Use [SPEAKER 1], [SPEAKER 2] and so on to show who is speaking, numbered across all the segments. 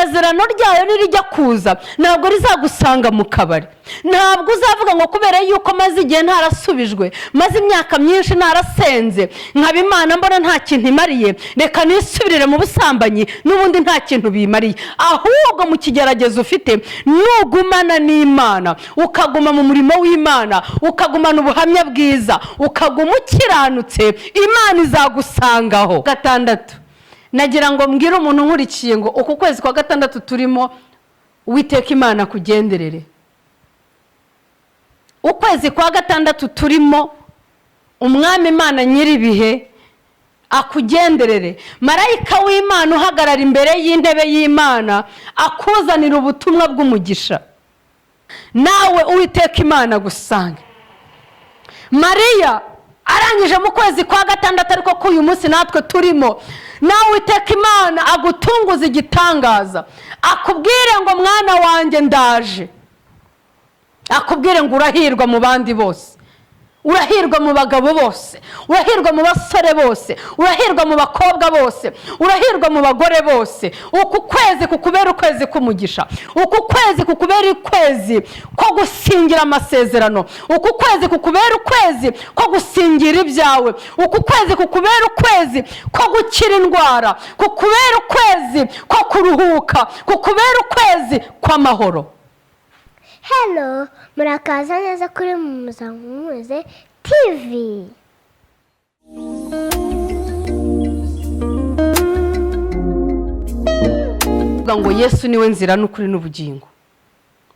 [SPEAKER 1] isezerano ryayo nirijya kuza ntabwo rizagusanga mu kabari. Ntabwo uzavuga ngo kubera yuko maze igihe ntarasubijwe, maze imyaka myinshi narasenze, nkaba Imana mbona nta kintu imariye, reka nisubirire mu busambanyi n'ubundi nta kintu bimariye. Ahubwo mu kigeragezo ufite nugumana n'Imana, ukaguma mu murimo w'Imana, ukagumana ubuhamya bwiza, ukaguma ukiranutse, Imana izagusangaho. Gatandatu, nagira ngo mbwire umuntu nkurikiye ngo uku kwezi kwa gatandatu turimo Uwiteka Imana kugenderere. Ukwezi kwa gatandatu turimo Umwami Imana nyiribihe akugenderere. Marayika w'Imana uhagarara imbere y'intebe y'Imana akuzanira ubutumwa bw'umugisha, nawe Uwiteka Imana gusange. Mariya arangije mu kwezi kwa gatandatu, ariko ko uyu munsi natwe turimo, nawe Uwiteka Imana agutunguza igitangaza, akubwire ngo mwana wanjye ndaje. Akubwire ngo urahirwa mu bandi bose, urahirwa mu bagabo bose, urahirwa mu basore bose, urahirwa mu bakobwa bose, urahirwa mu bagore bose. Uku kwezi kukubera ukwezi k'umugisha, uku kwezi kukubera ukwezi ko gusingira amasezerano, uku kwezi kukubera ukwezi ko gusingira ibyawe, uku kwezi kukubera ukwezi ko gukira indwara, kukubera ukwezi ko kuruhuka, kukubera ukwezi kw'amahoro.
[SPEAKER 2] Hello, murakaza neza kuri Muzankuze TV.
[SPEAKER 1] Ngo Yesu niwe nzira n'ukuri n'ubugingo.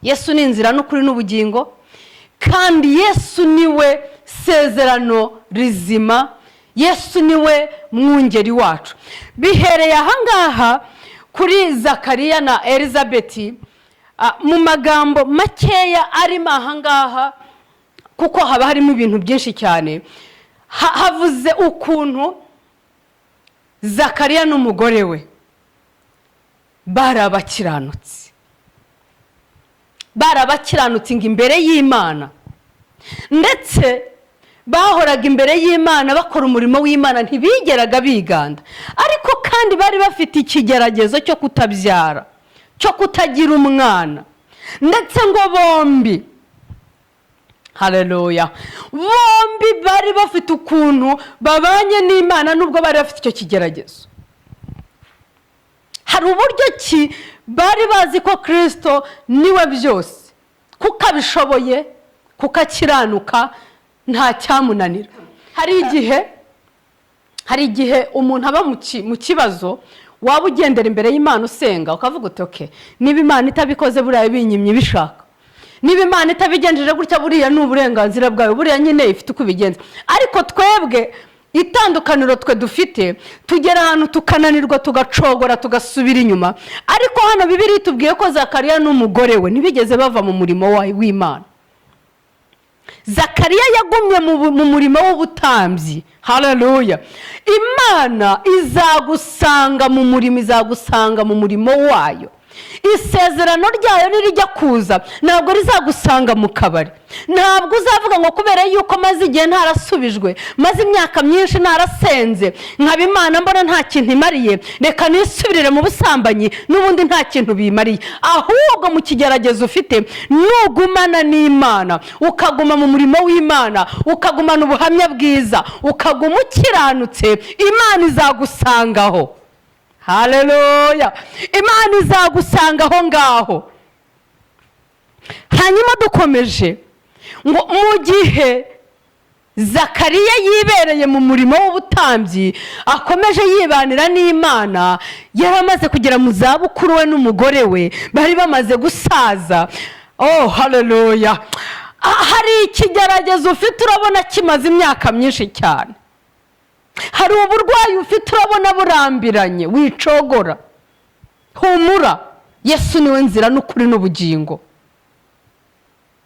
[SPEAKER 1] Yesu ni inzira n'ukuri n'ubugingo, kandi Yesu niwe sezerano rizima, Yesu niwe mwungeri wacu. Bihereye ahangaha kuri Zakariya na Elizabeti, mu magambo makeya arimo ahangaha, kuko haba harimo ibintu byinshi cyane. Havuze ukuntu Zakariya n'umugore we barabakiranutse ngo imbere y'Imana, ndetse bahoraga imbere y'Imana bakora umurimo w'Imana, ntibigeraga biganda. Ariko kandi bari bafite ikigeragezo cyo kutabyara, cyo kutagira umwana, ndetse ngo bombi, haleluya, bombi bari bafite ukuntu babanye n'Imana nubwo bari bafite icyo kigeragezo. Hari uburyo ki bari bazi ko Kristo niwe byose, kuko abishoboye, kuko akiranuka, nta cyamunanira. Hari igihe umuntu aba mu kibazo, waba ugendera imbere y'Imana usenga ukavuga uti okay, niba Imana itabikoze buriya binyimye bishaka, niba Imana itabigenjeje gutya buriya ni uburenganzira bwawe, buriya nyine ifite uko ibigenza. Ariko twebwe itandukaniro twe dufite, tugera ahantu tukananirwa, tugacogora, tugasubira inyuma. Ariko hano Bibiliya itubwiye ko Zakariya n'umugore we ntibigeze bava mu murimo w'Imana. Zakariya yagumye mu murimo w'ubutambyi. Haleluya. Imana izagusanga mu murimo, izagusanga mu murimo wayo. Isezerano ryayo nirijya kuza ntabwo rizagusanga mu kabari. Ntabwo uzavuga ngo kubera yuko maze igihe ntarasubijwe, maze imyaka myinshi narasenze, nkaba Imana mbona nta kintu imariye, reka nisubirire mu busambanyi n'ubundi nta kintu bimariye. Ahubwo mu kigeragezo ufite nugumana n'Imana, ukaguma mu murimo w'Imana, ukagumana ubuhamya bwiza, ukaguma ukiranutse, Imana izagusangaho. Haleluya. Imana izagusanga aho ngaho. Hanyuma dukomeje ngo mu gihe Zakariya yibereye mu murimo w'ubutambyi, akomeje yibanira n'Imana, yaramaze kugera mu zabukuru, we n'umugore we bari bamaze gusaza. Oh haleluya. Hari ikigeragezo ufite urabona kimaze imyaka myinshi cyane. Hari uburwayi ufite urabona burambiranye, wicogora. Humura, Yesu niwe nzira n'ukuri n'ubugingo.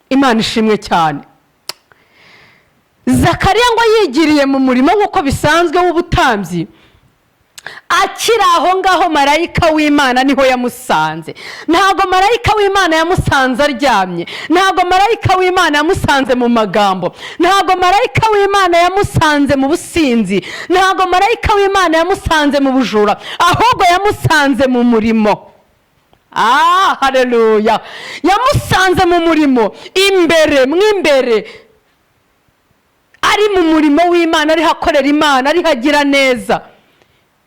[SPEAKER 1] Imana ishimwe cyane. Zakariya ngo yigiriye mu murimo nk'uko bisanzwe w'ubutambyi, akiri aho ngaho marayika w'Imana niho yamusanze. Ntabwo marayika w'Imana yamusanze aryamye, ntabwo marayika w'Imana yamusanze mu magambo, ntabwo marayika w'Imana yamusanze mu businzi, ntabwo marayika w'Imana yamusanze mu bujura, ahubwo yamusanze mu murimo. haleluya. Yamusanze mu murimo mw'imbere, ari mu murimo w'Imana, ariho akorera Imana, ariho agira neza.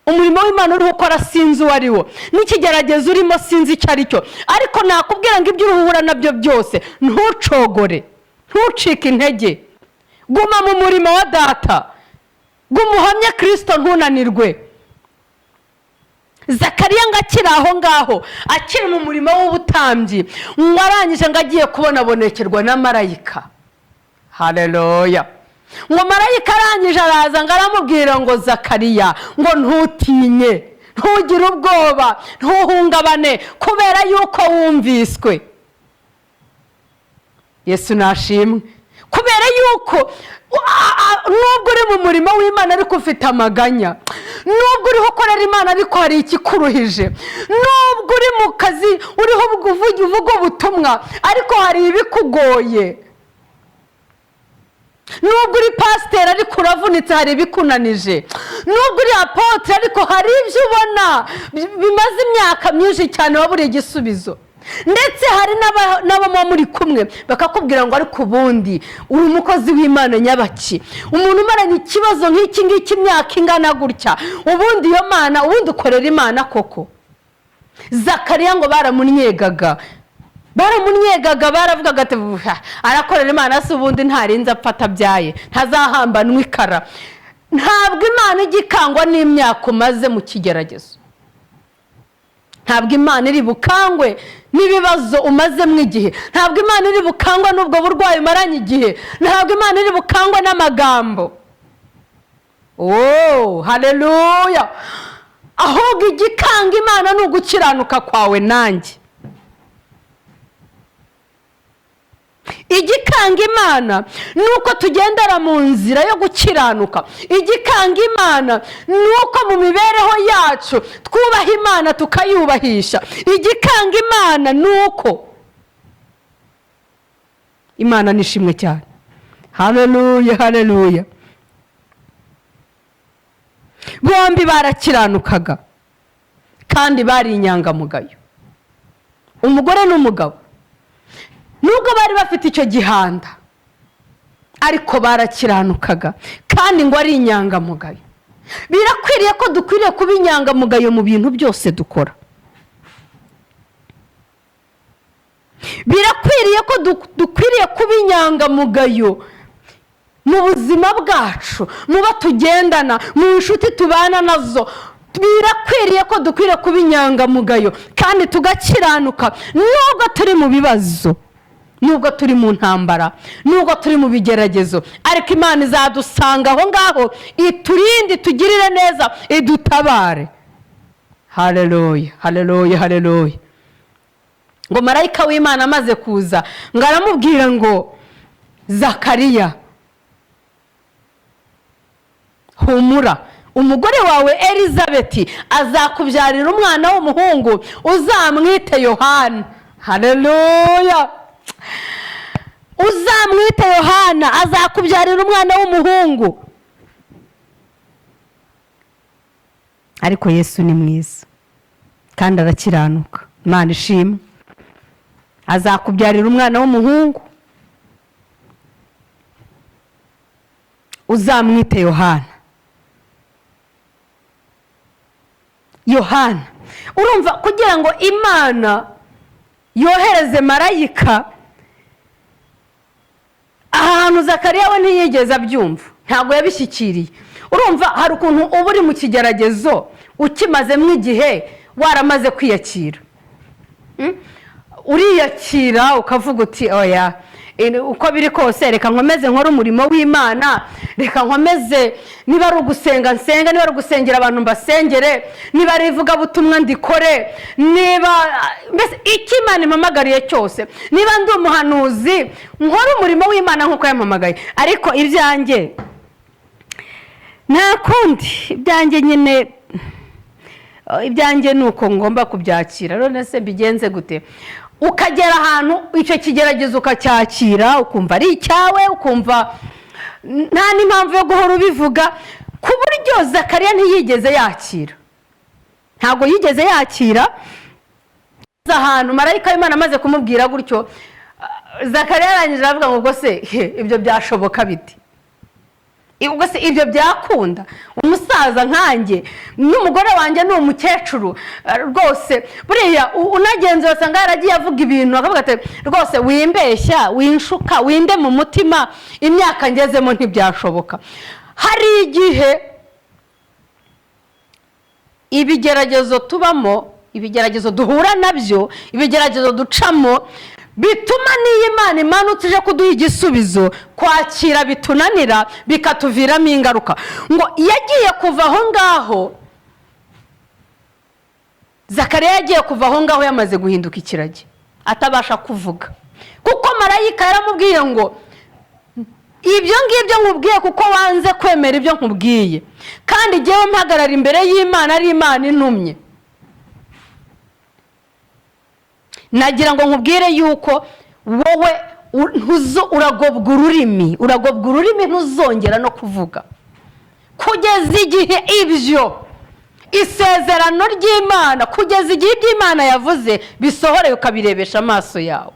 [SPEAKER 1] Umurimo w'Imana uriho ukora sinzi uwo ari wo, n'ikigeragezo urimo sinzi icyo ari cyo, ariko nakubwira ngo ibyo uruhura nabyo byose ntucogore, ntucike intege, guma mu murimo wa data, guma uhamye Kristo, ntunanirwe. Zakariya ngo akiri aho ngaho, akiri mu murimo w'ubutambyi, ngo arangije ngo agiye kubona abonekerwa na marayika. Haleluya. Ngo marayika arangije araza ngo aramubwira ngo Zakariya, ngo ntutinye, ntugire ubwoba, ntuhungabane, kubera yuko wumviswe. Yesu nashimwe. Kubera yuko nubwo uri mu murimo w'Imana ariko ufite amaganya, nubwo uriho ukorera Imana ariko hari ikikuruhije, nubwo uri mu kazi uriho uvuga ubutumwa ariko hari ibikugoye, nubwo uri pasiteri ariko uravunitse hari ibikunanije, nubwo uri apotre ariko hari ibyo ubona bimaze imyaka myinshi cyane waburiye igisubizo, ndetse hari n'abama muri kumwe bakakubwira ngo ariko ubundi uri umukozi w'Imana nyabaki, umuntu umaranye ikibazo nk'iki ngiki imyaka ingana gutya, ubundi iyo Mana, ubundi ukorera Imana koko? Zakariya ngo baramunyegaga, baravugaga ati arakorera Imana, se ubundi ntarinze apfa atabyaye, ntazahambanwa ikara. Ntabwo Imana igikangwa n'imyaka umaze mu kigeragezo, ntabwo Imana iri bukangwe n'ibibazo umazemo igihe, ntabwo Imana iri bukangwa n'ubwo burwayi umaranye igihe, ntabwo Imana iri bukangwa n'amagambo. Haleluya. Ahubwo igikanga Imana ni ugukiranuka kwawe nanjye. Igikanga Imana ni uko tugendera mu nzira yo gukiranuka. Igikanga Imana ni uko mu mibereho yacu twubaha Imana tukayubahisha. Igikanga Imana ni uko Imana nishimwe cyane. Haleluya, haleluya. Bombi barakiranukaga kandi bari inyangamugayo, umugore n'umugabo. Nubwo bari bafite icyo gihanda ariko barakiranukaga kandi ngo ari inyangamugayo. Birakwiriye ko dukwiriye kuba inyangamugayo mu bintu byose dukora. Birakwiriye ko dukwiriye kuba inyangamugayo mu buzima bwacu, mu bo tugendana, mu nshuti tubana nazo. Birakwiriye ko dukwiriye kuba inyangamugayo kandi tugakiranuka, nubwo turi mu bibazo, nubwo turi mu ntambara, nubwo turi mu bigeragezo, ariko Imana izadusanga aho ngaho, iturinde, tugirire neza, idutabare. Haleluya, haleluya, haleluya. Ngo marayika w'Imana amaze kuza, ngo aramubwira ngo Zakariya, humura, umugore wawe Elizabeti azakubyarira umwana w'umuhungu, uzamwite Yohana. Haleluya. Uzamwite Yohana, azakubyarira umwana w'umuhungu. Ariko Yesu ni mwiza kandi arakiranuka. Imana ishimwe. Azakubyarira umwana w'umuhungu, uzamwite Yohana. Yohana, urumva kugira ngo Imana yohereze marayika ahantu Zakariya we ntiyigeze abyumva, ntabwo yabishyikiriye. Urumva hari ukuntu uba uri mu kigeragezo ukimazemo igihe waramaze kwiyakira. Uriyakira ukavuga uti oya, uko biri kose reka nkomeze nkora umurimo w'Imana, reka nkomeze, niba ari ugusenga nsenga, niba ari ugusengera abantu mbasengere, niba ari ivugabutumwa ndikore, niba mbese icyo Imana impamagariye cyose, niba ndi umuhanuzi nkora umurimo w'Imana nk'uko yampamagaye. Ariko ibyanjye nta kundi, ibyanjye nyine, ibyanjye ni uko ngomba kubyakira. None se mbigenze gute? Ukagera ahantu icyo kigeragezo ukacyakira, ukumva ari icyawe, ukumva nta n'impamvu yo guhora ubivuga, ku buryo Zakariya ntiyigeze yakira. Ntabwo yigeze yakira. ahantu marayika w'Imana amaze kumubwira gutyo, Zakariya arangije aravuga ngo ubwo se ibyo byashoboka bite? Ubwo se ibyo byakunda? Umusaza nkanjye n'umugore wanjye ni umukecuru rwose, buriya unagenze wasanga yaragiye avuga ibintu akavuga ati rwose wimbeshya, winshuka, winde mu mutima, imyaka ngezemo ntibyashoboka. Hari igihe ibigeragezo tubamo, ibigeragezo duhura nabyo, ibigeragezo ducamo, bituma n'iyo Imana imanutse ije kuduha igisubizo, kwakira bitunanira, bikatuviramo ingaruka. Ngo yagiye kuva aho ngaho, Zakariya yagiye kuva aho ngaho yamaze guhinduka ikiragi, atabasha kuvuga, kuko marayika yaramubwiye ngo ibyo ngibyo nkubwiye kuko wanze kwemera ibyo nkubwiye, kandi jyewe mpagarara imbere y'Imana, ari Imana intumye. Nagira ngo nkubwire yuko wowe uragobwa ururimi, ntuzongera no kuvuga kugeza igihe ibyo isezerano ry'Imana, kugeza igihe iby'Imana yavuze bisohoreye ukabirebesha amaso yawe.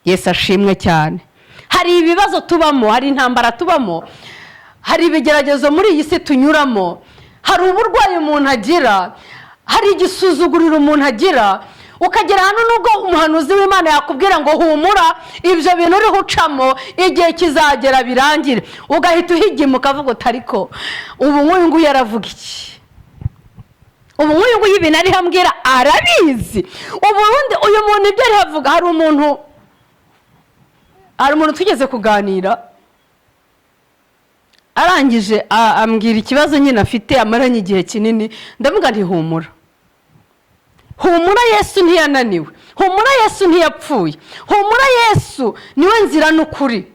[SPEAKER 1] Yesu ashimwe cyane. Hari ibibazo tubamo, hari intambara tubamo, hari ibigeragezo muri iyi si tunyuramo, hari uburwayi umuntu agira, hari igisuzuguriro umuntu agira, ukagera hano nubwo umuhanuzi w'Imana yakubwira ngo humura, ibyo bintu uriho ucamo igihe kizagera birangire, ugahita uhigima ukavuga utariko ubu nk'uyu nguyu yaravuga iki? Ubu nk'uyu nguyu ibintu ariho ambwira arabizi. Ubundi uyu muntu ibyo ariho avuga, hari umuntu tugeze kuganira, arangije ambwira ikibazo nyine afite amaranye igihe kinini, ndavuga nti humura, humura, Yesu ntiyananiwe, humura, Yesu ntiyapfuye, humura, Yesu niwe nzira n'ukuri,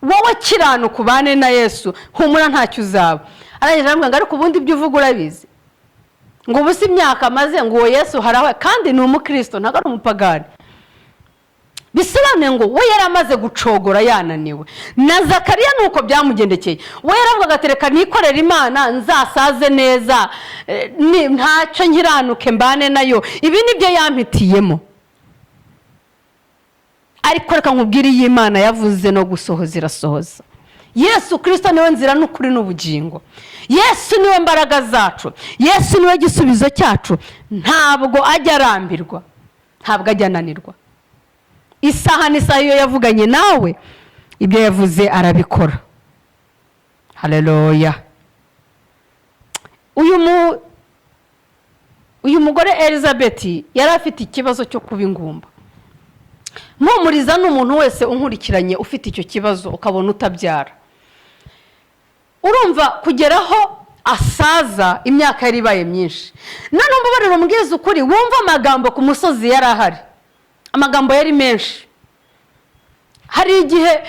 [SPEAKER 1] wowe kiranuka ubane na Yesu, humura ntacyo uzaba. Arangije arambwira ngo ariko ubundi ibyo uvuga urabizi, ngo ubu si imyaka amaze, ngo uwo Yesu harawe, kandi ni umukristo ntabwo ari umupagani. Bisobanuye ngo we yari amaze gucogora, yananiwe. Na Zakariya nuko byamugendekeye, we yaravugaga ati reka nikorere Imana nzasaze neza, ntacyo nkiranuke mbane nayo, ibi nibyo yampitiyemo. Ariko reka nkubwire iyi Imana yavuze no gusohoza irasohoza. Yesu Kristo niwe nzira n'ukuri n'ubugingo, Yesu niwe mbaraga zacu, Yesu niwe gisubizo cyacu. Ntabwo ajya arambirwa, ntabwo ajya ananirwa. Isaha n'isaha iyo yavuganye nawe, ibyo yavuze arabikora. Haleluya. Uyu mugore Elizabeth yari afite ikibazo cyo kuba ingumba. Mpumuriza n'umuntu wese unkurikiranye ufite icyo kibazo ukabona utabyara. Urumva kugeraho asaza, imyaka yari ibaye myinshi. None umbabarira umbwiza ukuri, wumva amagambo ku musozi yari ahari, amagambo yari menshi. Hari igihe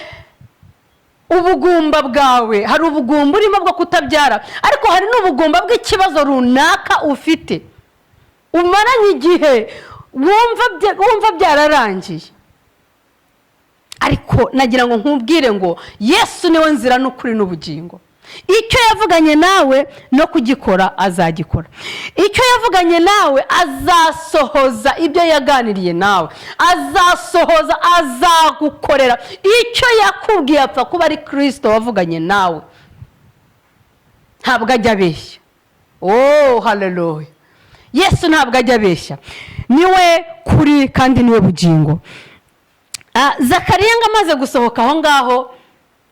[SPEAKER 1] ubugumba bwawe, hari ubugumba urimo bwo kutabyara, ariko hari n'ubugumba bw'ikibazo runaka ufite, umaranye igihe wumva byararangiye. Ariko nagira ngo nkubwire ngo Yesu niwe nzira n'ukuri n'ubugingo. Icyo yavuganye nawe no kugikora azagikora, icyo yavuganye nawe azasohoza, ibyo yaganiriye nawe azasohoza, azagukorera. Icyo yakubwiye apfa kuba ari Kristo wavuganye nawe, ntabwo ajya abeshya. Oh haleluya. Yesu ntabwo ajya abeshya, niwe kuri kandi niwe bugingo. Zakariya ngo amaze gusohoka aho ngaho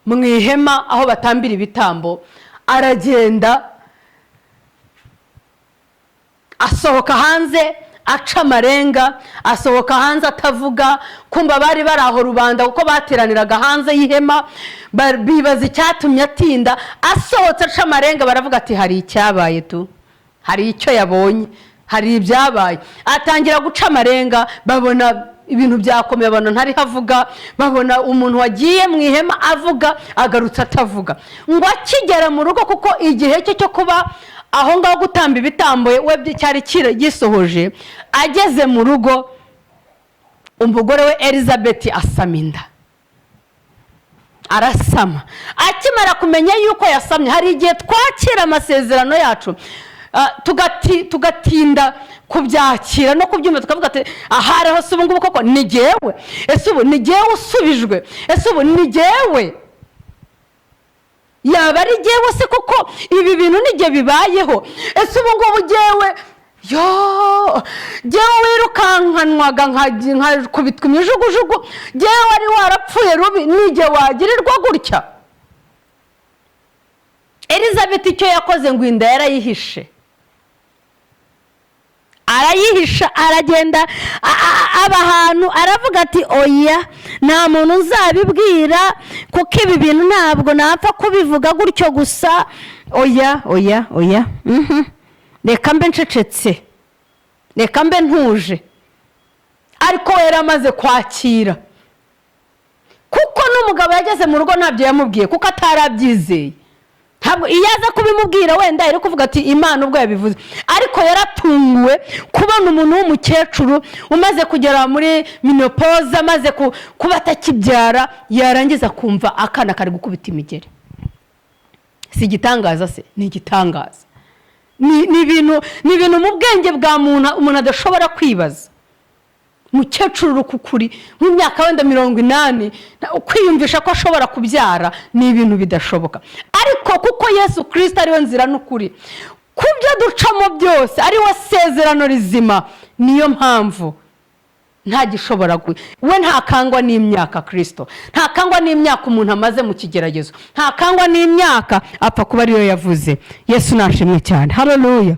[SPEAKER 1] mu ihema aho batambira ibitambo, aragenda asohoka hanze aca amarenga, asohoka hanze atavuga. Kumva bari aho rubanda kuko bateraniraga hanze y'ihema, bibaza icyatumye atinda. Asohotse aca amarenga, baravuga ati hari icyabaye tu, hari icyo yabonye, hari ibyabaye. Atangira guca amarenga, babona ibintu byakomeye, abantu ntari havuga, babona umuntu wagiye mu ihema avuga agarutse atavuga. Ngo akigera mu rugo, kuko igihe cye cyo kuba aho ngaho gutamba ibitambo we cyari gisohoje, ageze mu rugo umugore we Elizabeth asama inda, arasama. Akimara kumenya yuko yasamye, hari igihe twakira amasezerano yacu tugatinda kubyakira no kubyumva, tukavuga ati ahari hose ubu ngubu koko ni jyewe, ese ubu ni jyewe usubijwe, ese ubu ni jyewe, yaba ari jyewe se kuko ibi bintu ni jye bibayeho, ese ubu ngubu jyewe jyewe wirukankanwaga nkakubitwa imijugujugu, jyewe wari warapfuye rubi, ni jye wagirirwa gutya. Elizabeth icyo yakoze ngo inda yarayihishe, aragenda aba ahantu aravuga ati oya, nta muntu nzabibwira kuko ibi bintu ntabwo napfa kubivuga gutyo gusa, oya reka mbe ncecetse, reka mbe ntuje. Ariko we yaramaze kwakira, kuko n'umugabo yageze mu rugo ntabyo yamubwiye kuko atarabyizeye. Ntabwo iyo aza kubimubwira wenda yari kuvuga ati Imana ubwo yabivuze, ariko yaratunguwe kubona umuntu w'umukecuru umaze kugera muri menopause, amaze kuba atakibyara, yarangiza kumva akana kari gukubita imigeri. Si igitangaza se? Ni igitangaza. Ni ibintu mu bwenge bwa umuntu adashobora kwibaza. Mukecuru kukuri nk'imyaka wenda 80, kwiyumvisha ko ashobora kubyara ni ibintu bidashoboka. Ariko kuko Yesu Kristo ari we nzira n'ukuri, kubyo ducamo byose ari we sezerano rizima, niyo mpamvu nta gishobora we ntakangwa n'imyaka. Kristo ntakangwa n'imyaka umuntu amaze mu kigeragezo, ntakangwa n'imyaka, apfa kuba ariyo yavuze. Yesu nashimwe cyane, haleluya.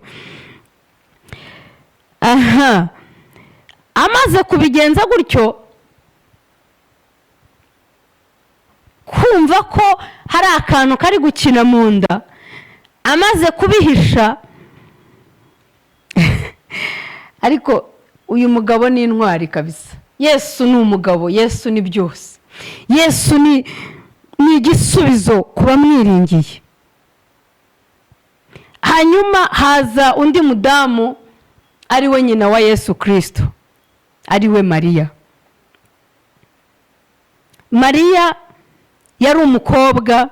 [SPEAKER 1] Amaze kubigenza gutyo, kumva ko hari akantu kari gukina mu nda, amaze kubihisha ariko uyu mugabo ni intwari kabisa. Yesu ni umugabo, Yesu ni byose, Yesu ni igisubizo ku bamwiringiye. Hanyuma haza undi mudamu ari we nyina wa Yesu Kristo, ari we Mariya. Mariya yari umukobwa,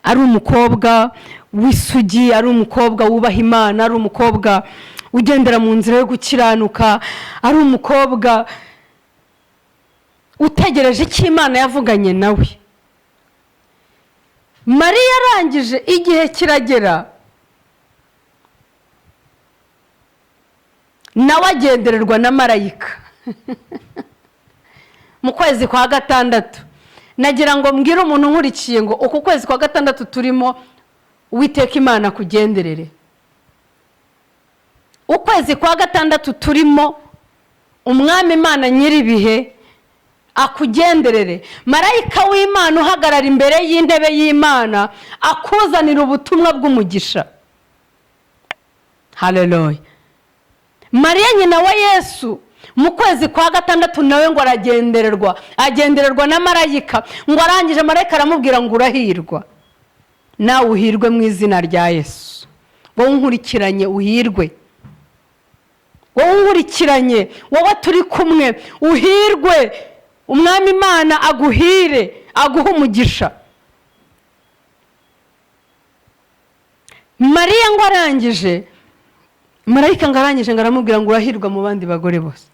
[SPEAKER 1] ari umukobwa w'isugi, ari umukobwa wubaha Imana, ari umukobwa ugendera mu nzira yo gukiranuka, ari umukobwa utegereje icyo Imana yavuganye nawe. Mariya arangije, igihe kiragera, nawe agendererwa na marayika mu kwezi kwa gatandatu. Nagira ngo mbwire umuntu nkurikiye ngo uku kwezi kwa gatandatu turimo, Uwiteka Imana kugenderere. Ukwezi kwa gatandatu turimo, Umwami Imana nyiribihe akugenderere. Marayika w'Imana uhagarara imbere y'intebe y'Imana akuzanira ubutumwa bw'umugisha. Haleluya. Mariya nyina wa Yesu mu kwezi kwa gatandatu nawe ngo agendererwa na marayika, ngo arangije marayika aramubwira ngo urahirwa, nawe uhirwe mu izina rya Yesu. Wowe unkurikiranye uhirwe, wowe unkurikiranye, wowe turi kumwe uhirwe, Umwami Imana aguhire, aguhe umugisha. Mariya ngo arangije, marayika ngo arangije ngo aramubwira ngo urahirwa mu bandi bagore bose.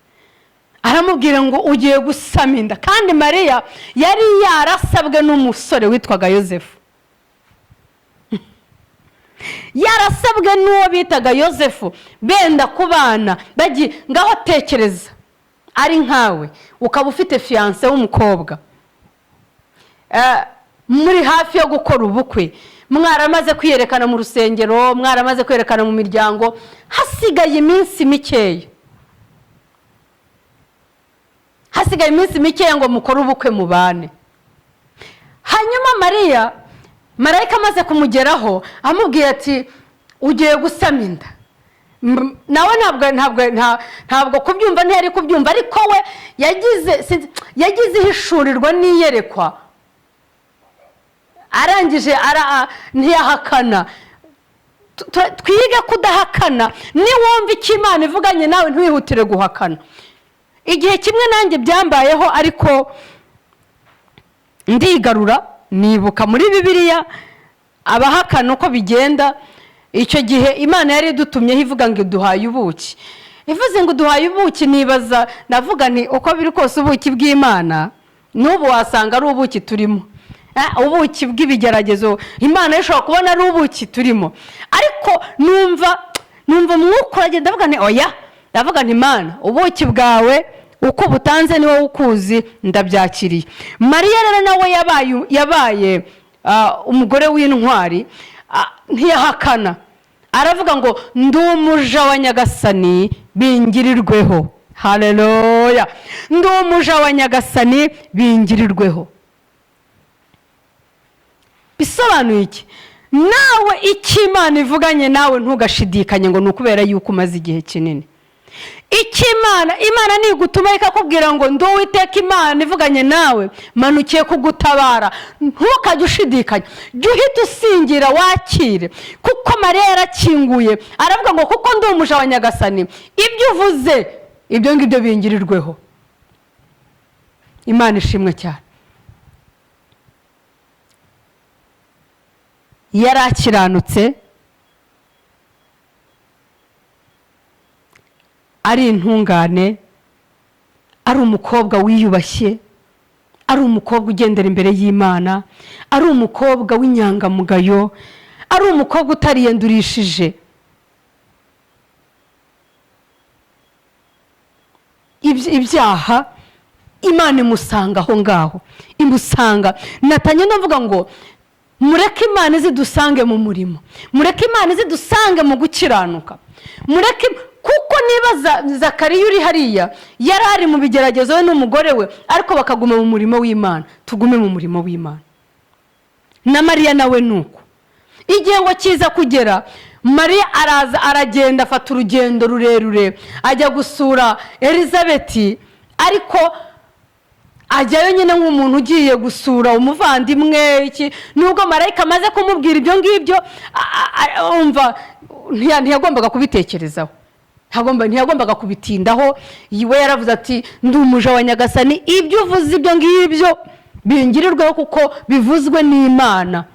[SPEAKER 1] Aramubwira ngo ugiye gusama inda. Kandi Mariya yari yarasabwe n'umusore witwaga Yosefu. Yarasabwe n'uwo bitaga Yosefu, benda kubana. Ngaho tekereza, ari nkawe ukaba ufite fiancé w'umukobwa, muri hafi yo gukora ubukwe, mwaramaze kwiyerekana mu rusengero, mwaramaze kwerekana mu miryango, hasigaye iminsi mikeya, ngo mukore ubukwe mubane. Hanyuma Mariya, marayika amaze kumugeraho amubwiye ati ugiye gusama inda. Nawe ntabwo kubyumva, ntiyari kubyumva, ariko we yagize ihishurirwa n'iyerekwa. Arangije ntiyahakana. Twige kudahakana. Niwumva icyo Imana ivuganye nawe ntiwihutire guhakana. Igihe kimwe nanjye byambayeho, ariko ndigarura, nibuka muri Bibiliya abahakana uko bigenda, icyo gihe Imana yari idutumyeho ivuga ngo duhaye ubuki. Ivuze ngo duhaye ubuki, nibaza navuga nti uko biri kose ubuki bw'Imana n'ubu wasanga ari ubuki turimo, ubuki bw'ibigeragezo Imana ishobora kubona ari ubuki turimo, ariko numva umwuka uragenda ndavuga nti oya, ndavuga nti Imana ubuki bwawe uko butanze ni wowe ukuzi, ndabyakiriye. Mariya rero nawe yabaye umugore w'intwari, ntiyahakana, aravuga ngo ndi umuja wa Nyagasani bingirirweho. Haleluya, ndi umuja wa Nyagasani bingirirweho. Bisobanuye iki? Nawe icyo Imana ivuganye nawe ntugashidikanye ngo ni ukubera yuko umaze igihe kinini. Imana nigutuma ikakubwira ngo ndi Uwiteka Imana ivuganye nawe, manukiye kugutabara, ntukajye ushidikanya, jya uhita usingira wakire, kuko Mariya yarakinguye aravuga ngo kuko ndi umuja wa Nyagasani, ibyo uvuze ibyo ngibyo bingirirweho. Imana ishimwe cyane. Yarakiranutse, ari intungane, ari umukobwa wiyubashye, ari umukobwa ugendera imbere y'Imana, ari umukobwa w'inyangamugayo, ari umukobwa utariyendurishije. Ibyaha Imana imusanga aho ngaho, imusanga. Natanye ndavuga ngo mureke Imana izidusange mu murimo, mureke Imana izidusange mu gukiranuka, mureke, kuko niba Zakariya uri hariya yari ari mu bigeragezo we n'umugore we, ariko bakaguma mu murimo w'Imana, tugume mu murimo w'Imana. Na Mariya nawe nuko igihe ngo kiza kugera, Mariya aragenda, afata urugendo rurerure ajya gusura Elizabeti, ariko ajyayo nyine nk'umuntu ugiye gusura umuvandimwe. Nubwo marayika amaze kumubwira ibyo ngibyo, umva ntiyagombaga kubitekerezaho, ntiyagombaga kubitindaho. We yaravuze ati ndi umuja wa Nyagasani, ibyo uvuze ibyo ngibyo bingirirweho kuko bivuzwe n'Imana.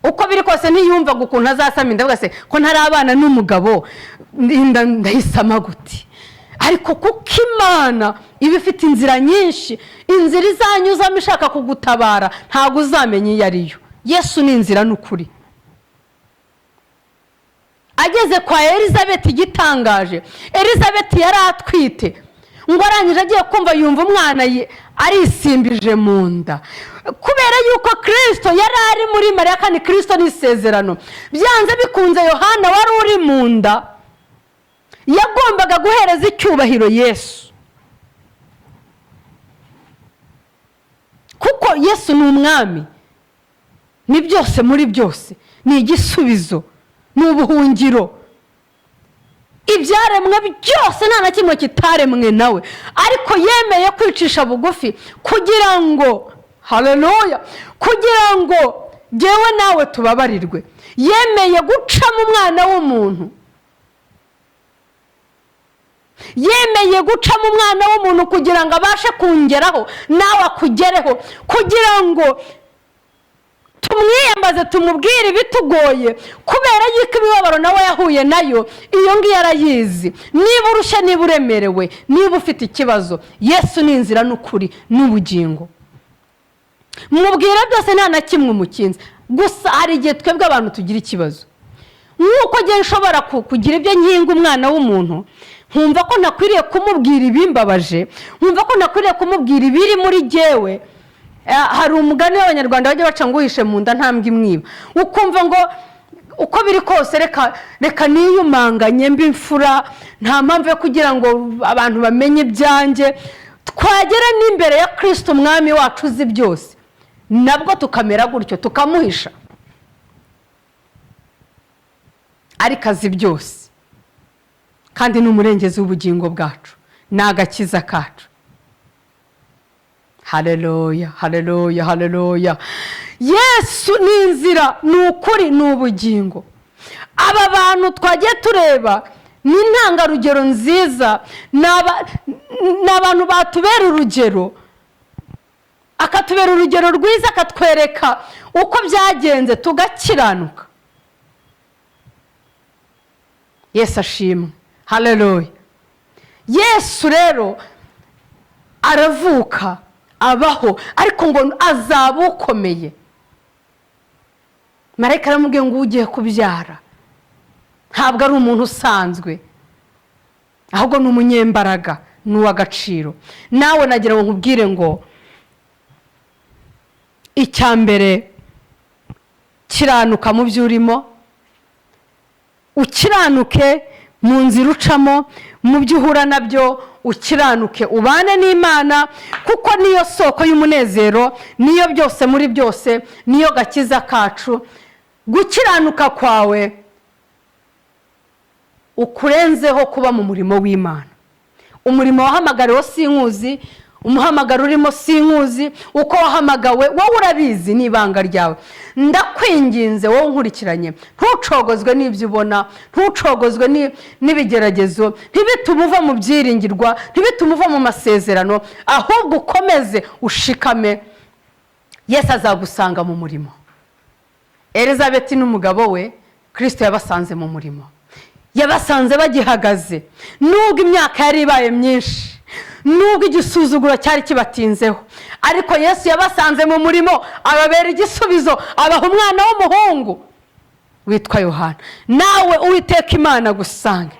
[SPEAKER 1] Uko biri kose ntiyumvaga ukuntu azasama inda, avuga se ko ntari abana n'umugabo ndahisama gute, ariko kuko Imana iba ifite inzira nyinshi, inzira izanyuzamo ishaka kugutabara ntabwo uzamenya iyo ariyo. Yesu ni inzira n'ukuri. Ageze kwa Elizabeti, igitangaje, Elizabeti yari atwite, ngo arangije agiye kumva yumva umwana arisimbije mu nda, kubera yuko Kristo yari ari muri Mariya, kandi Kristo ni isezerano. Byanze bikunze Yohana wari uri mu nda yagombaga guhereza icyubahiro Yesu, kuko Yesu ni umwami, ni byose muri byose, ni igisubizo, ni ubuhungiro. Ibyaremwe byose nta na kimwe kitaremwe nawe, ariko yemeye kwicisha bugufi kugira ngo, haleluya, kugira ngo jyewe nawe tubabarirwe. Yemeye guca mu mwana w'umuntu, yemeye guca mu mwana w'umuntu kugira ngo abashe kungeraho nawe akugereho, kugira ngo tumwiyambaze, tumubwire ibitugoye, kubera yuko imibabaro nawe yahuye nayo, iyo ngiyo arayizi. Niba urushya, niba uremerewe, niba ufite ikibazo, Yesu ni inzira n'ukuri n'ubugingo. Mubwira byose nta na kimwe umukinze. Gusa hari igihe twebwe abantu tugira ikibazo, nk'uko ngiye nshobora kugira ibyo nkinga umwana w'umuntu, nkumva ko nakwiriye kumubwira ibimbabaje, nkumva ko nakwiriye kumubwira ibiri muri jyewe. Hari umugani w'Abanyarwanda bajya baca ngo uhishe mu nda ntambwe imwiba, ukumva ngo uko biri kose reka niyumanganye mbi imfura, nta mpamvu yo kugira ngo abantu bamenye ibyanjye. Twagera n'imbere ya Kristo umwami wacu uzi byose, nabwo tukamera gutyo, tukamuhisha, ariko azi byose, kandi ni umurengezi w'ubugingo bwacu, ni agakiza kacu. Haleluya, haleluya, haleluya. Yesu ni inzira, ni ukuri, ni ubugingo. Aba bantu twagiye tureba ni intangarugero nziza, ni abantu batubera urugero. akatubera urugero rwiza, akatwereka uko byagenze tugakiranuka. Yesu ashimwe, haleluya. Yesu rero aravuka, abaho, ariko ngo azaba ukomeye. Marayika aramubwiye ngo ugiye kubyara ntabwo ari umuntu usanzwe, ahubwo ni umunyembaraga, ni uw'agaciro. Nawe nagira ngo nkubwire ngo icya mbere, kiranuka mu byo urimo, ukiranuke mu nzira ucamo, mu byo uhura nabyo ukiranuke, ubane n'Imana, kuko niyo soko y'umunezero, niyo byose muri byose, niyo gakiza kacu. Gukiranuka kwawe ukurenzeho kuba mu murimo w'Imana. Umurimo wahamagariwe sinkuzi, umuhamagaro urimo sinkuzi, uko wahamagawe wowe urabizi, ni ibanga ryawe. Ndakwinginze wowe unkurikiranye, ntucogozwe n'ibyo ubona, ntucogozwe n'ibigeragezo, ntibitume uva mu byiringirwa, ntibitume uva mu masezerano, ahubwo ukomeze ushikame. Yesu azagusanga mu murimo. Elizabeth n'umugabo we Kristo yabasanze mu murimo, yabasanze bagihagaze, nubwo imyaka yari ibaye myinshi, nubwo igisuzuguro cyari kibatinzeho, ariko Yesu yabasanze mu murimo, ababera igisubizo, abaha umwana w'umuhungu witwa Yohana. Nawe Uwiteka Imana gusange.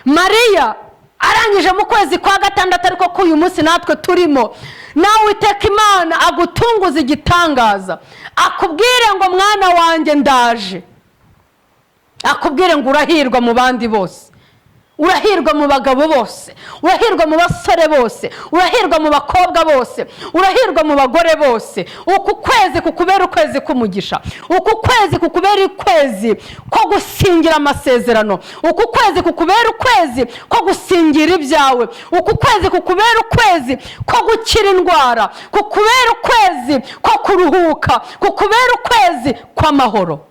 [SPEAKER 1] Mariya arangije mu kwezi kwa gatandatu, ariko ko uyu munsi natwe turimo, nawe Uwiteka Imana agutunguza igitangaza, akubwire ngo mwana wanjye ndaje, akubwire ngo urahirwa mu bandi bose, urahirwa mu bagabo bose, urahirwa mu basore bose, urahirwa mu bakobwa bose, urahirwa mu bagore bose. Uku kwezi kukubera ukwezi k'umugisha, uku kwezi kukubera ukwezi ko gusingira amasezerano, uku kwezi kukubera ukwezi ko gusingira ibyawe, uku kwezi kukubera ukwezi ko gukira indwara, kukubera ukwezi ko kuruhuka, kukubera ukwezi kw'amahoro.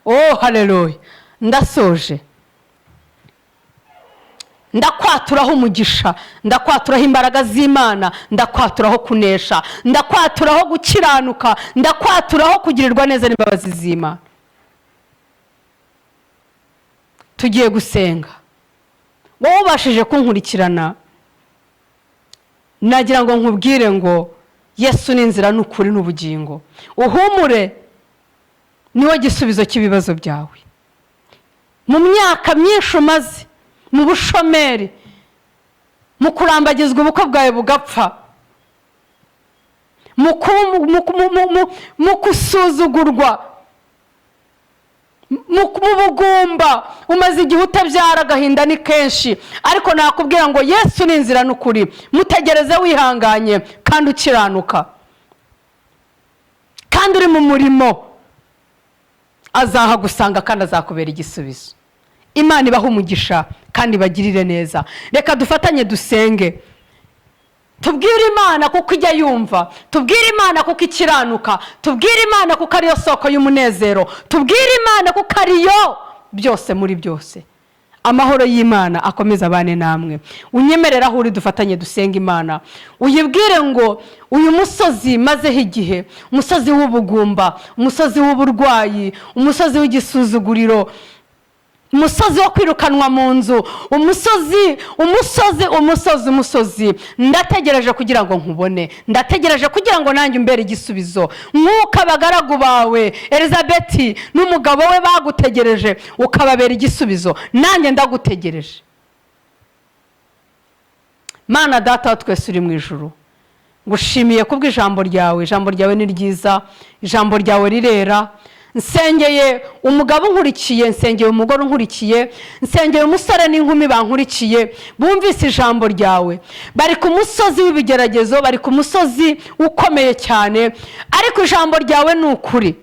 [SPEAKER 1] Oh haleluya. Ndasoje, ndakwaturaho umugisha, ndakwaturaho imbaraga z'Imana, ndakwaturaho kunesha, ndakwaturaho gukiranuka, ndakwaturaho kugirirwa neza n'imbabazi z'Imana. Tugiye gusenga. Wowe ubashije kunkurikirana, nagira ngo nkubwire ngo Yesu ni inzira n'ukuri n'ubugingo. Uhumure, niwe gisubizo cy'ibibazo byawe. Mu myaka myinshi umaze mu bushomeri, mu kurambagizwa ubukwe bwawe bugapfa, mu kusuzugurwa, mu bugumba, umaze igihe utabyara, agahinda ni kenshi, ariko nakubwira ngo Yesu ni inzira n'ukuri. Mutegereze wihanganye kandi ukiranuka, kandi uri mu murimo, azahagusanga kandi azakubera igisubizo. Imana ibaha umugisha kandi bagirire neza. Reka dufatanye dusenge, tubwire Imana kuko ijya yumva, tubwire Imana kuko ikiranuka, tubwire Imana kuko ariyo soko y'umunezero, tubwire Imana kuko ariyo byose muri byose. Amahoro y'Imana akomeza abane namwe. Unyemerera aho uri dufatanye dusenga Imana, uyibwire ngo uyu musozi mazeho igihe, umusozi w'ubugumba, umusozi w'uburwayi, umusozi w'igisuzuguriro, umusozi wo kwirukanwa mu nzu, umusozi, ndategereje kugira ngo nkubone, ndategereje kugira ngo nanjye umbere igisubizo. Nk'uko abagaragu bawe Elizabeth n'umugabo we bagutegereje ukababera igisubizo, nanjye ndagutegereje. Mana Data wa twese uri mu ijuru, ngushimiye kubw'ijambo ryawe. Ijambo ryawe ni ryiza, ijambo ryawe rirera. Nsengeye umugabo unkurikiye, nsengeye umugore unkurikiye, nsengeye umusore n'inkumi bankurikiye, bumvise ijambo ryawe, bari ku musozi w'ibigeragezo, bari ku musozi ukomeye cyane, ariko ijambo ryawe ni ukuri.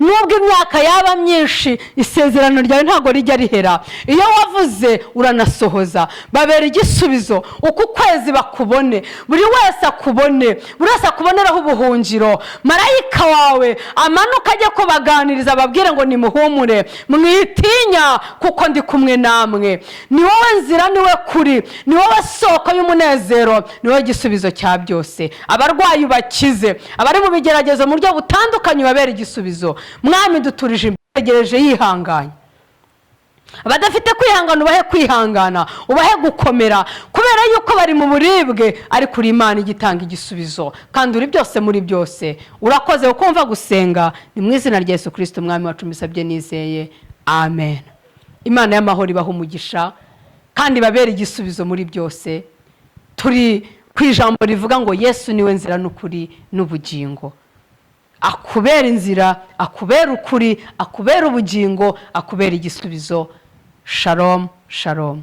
[SPEAKER 1] nubwo imyaka yaba myinshi isezerano ryawe ntabwo rijya rihera. Iyo wavuze uranasohoza. Babera igisubizo, uko ukwezi bakubone, buri wese akubone, buri wese akuboneraho ubuhungiro. Marayika wawe amanuka ajye kubaganiriza, ababwire ngo nimuhumure, mwitinya kuko ndi kumwe namwe. Ni wowe nzira, ni wowe kuri, ni wowe soko y'umunezero, ni wowe igisubizo cya byose. Abarwayi ubakize, abari mu bigeragezo mu buryo butandukanye babera igisubizo. Mwami duturije imbegereje yihanganye. Abadafite kwihangana ubahe kwihangana, ubahe gukomera, kubera yuko bari mu buribwe, ariko uri Imana igitanga igisubizo, kandi uri byose muri byose. Urakoze ukumva gusenga, ni mu izina rya Yesu Kristo Umwami wacu mbisabye nizeye, amen. Imana y'amahoro ibaha umugisha kandi babera igisubizo muri byose. Turi ku ijambo rivuga ngo Yesu niwe nzira n'ukuri n'ubugingo. Akubera inzira, akubera ukuri, akubera ubugingo, akubera igisubizo. Shalom, shalom.